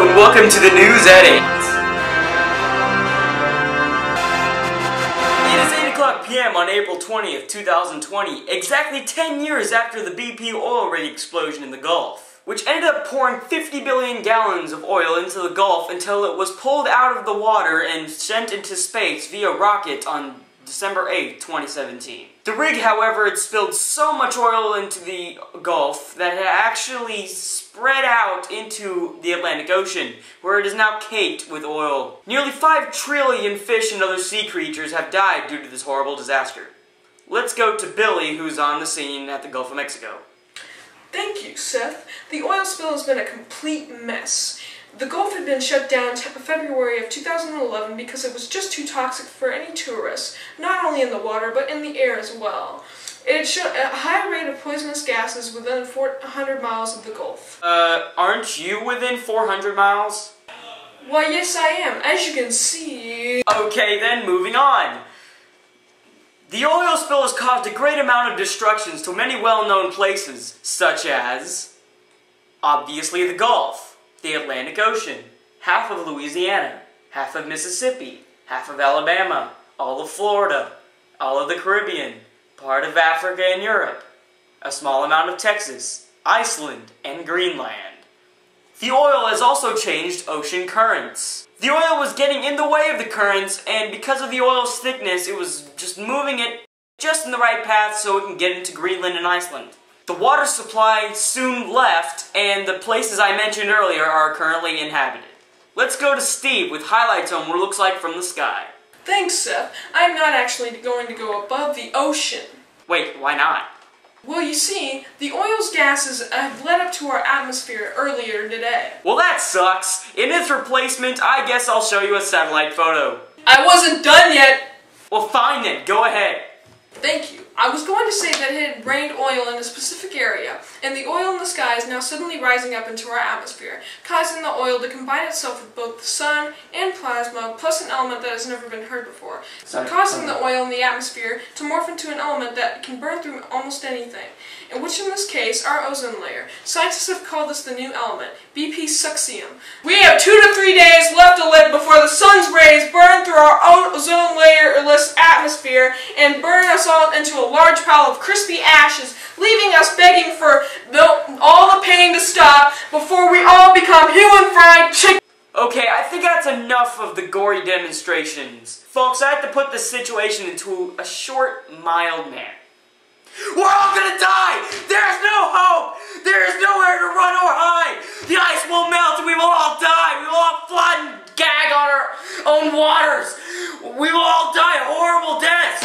Hello and welcome to the News at 8. It is 8 o'clock p.m. on April 20th, 2020, exactly 10 years after the BP oil rig explosion in the Gulf, which ended up pouring 50 billion gallons of oil into the Gulf until it was pulled out of the water and sent into space via rocket on December 8th, 2017. The rig, however, had spilled so much oil into the Gulf that it actually spread out into the Atlantic Ocean, where it is now caked with oil. Nearly 5 trillion fish and other sea creatures have died due to this horrible disaster. Let's go to Billy, who's on the scene at the Gulf of Mexico. Thank you, Seth. The oil spill has been a complete mess. The Gulf had been shut down in February of 2011 because it was just too toxic for any tourists, not only in the water, but in the air as well. It had shown a high rate of poisonous gases within 400 miles of the Gulf. Aren't you within 400 miles? Why, yes I am, as you can see. Okay then, moving on. The oil spill has caused a great amount of destructions to many well-known places, such as, obviously, the Gulf, the Atlantic Ocean, half of Louisiana, half of Mississippi, half of Alabama, all of Florida, all of the Caribbean, part of Africa and Europe, a small amount of Texas, Iceland, and Greenland. The oil has also changed ocean currents. The oil was getting in the way of the currents, and because of the oil's thickness, it was just moving it just in the right path so it can get into Greenland and Iceland. The water supply soon left, and the places I mentioned earlier are currently inhabited. Let's go to Steve with highlights on what it looks like from the sky. Thanks, Seth. I'm not actually going to go above the ocean. Wait, why not? Well, you see, the oil's gases have led up to our atmosphere earlier today. Well, that sucks. In its replacement, I guess I'll show you a satellite photo. I wasn't done yet! Well, fine then, go ahead. Thank you. I was going to say that it had rained oil in a specific area, and the oil in the sky is now suddenly rising up into our atmosphere, causing the oil to combine itself with both the sun and plasma, plus an element that has never been heard before, so causing the oil in the atmosphere to morph into an element that can burn through almost anything, and which in this case, our ozone layer. Scientists have called this the new element, BP succium. We have 2 to 3 days left to live before the sun's rays burn through our ozone layer-less atmosphere and burn us all into a large pile of crispy ashes, leaving us begging for all the pain to stop before we all become human fried chicken. Okay, I think that's enough of the gory demonstrations. Folks, I have to put this situation into a short, mild manner. We're all gonna die! There's no hope! There is nowhere to run or hide! The ice will melt and we will all die! We will all flood and gag on our own waters! We will all die horrible deaths!